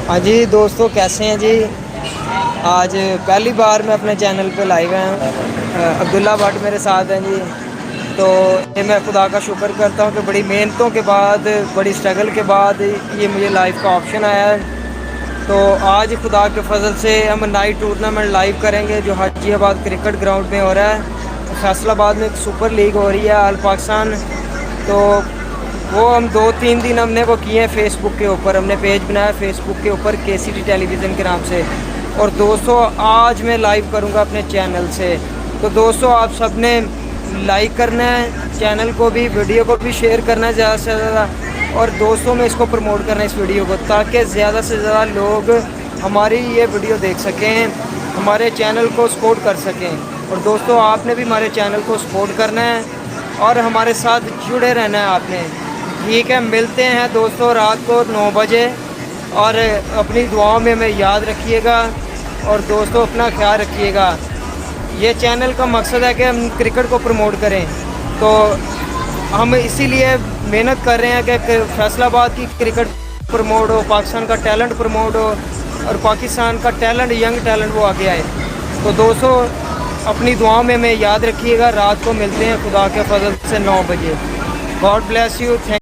ہاں جی دوستو، کیسے ہیں جی؟ آج پہلی بار میں اپنے چینل پہ لائیو ہیں، عبداللہ بٹ میرے ساتھ ہیں جی۔ تو یہ میں خدا کا شکر کرتا ہوں کہ بڑی محنتوں کے بعد، بڑی اسٹرگل کے بعد یہ مجھے لائیو کا آپشن آیا ہے۔ تو آج خدا کے فضل سے ہم نائٹ ٹورنامنٹ لائیو کریں گے جو حاجی آباد کرکٹ گراؤنڈ میں ہو رہا ہے۔ فیصل آباد میں ایک سپر لیگ ہو رہی ہے آل پاکستان۔ تو وہ ہم 2-3 دن ہم نے وہ کیے ہیں فیس بک کے اوپر، ہم نے پیج بنایا فیس بک کے اوپر KCT ٹیلی ویژن کے نام سے۔ اور دوستو آج میں لائیو کروں گا اپنے چینل سے، تو دوستو آپ سب نے لائک کرنا ہے چینل کو بھی، ویڈیو کو بھی شیئر کرنا ہے زیادہ سے زیادہ، اور دوستوں میں اس کو پروموٹ کرنا ہے اس ویڈیو کو، تاکہ زیادہ سے زیادہ لوگ ہماری یہ ویڈیو دیکھ سکیں، ہمارے چینل کو سپورٹ کر سکیں۔ اور دوستو آپ نے بھی ہمارے چینل کو سپورٹ کرنا ہے اور ہمارے ساتھ جڑے رہنا ہے آپ نے۔ ٹھیک ہے، ملتے ہیں دوستو رات کو 9 بجے، اور اپنی دعاؤں میں ہمیں یاد رکھیے گا، اور دوستو اپنا خیال رکھیے گا۔ یہ چینل کا مقصد ہے کہ ہم کرکٹ کو پروموٹ کریں، تو ہم اسی لیے محنت کر رہے ہیں کہ فیصل آباد کی کرکٹ پروموٹ ہو، پاکستان کا ٹیلنٹ پروموٹ ہو، اور پاکستان کا ٹیلنٹ، ینگ ٹیلنٹ وہ آگے آئے۔ تو دوستو اپنی دعاؤں میں ہمیں یاد رکھیے گا، رات کو ملتے ہیں خدا کے فضل سے 9 بجے۔ God bless you.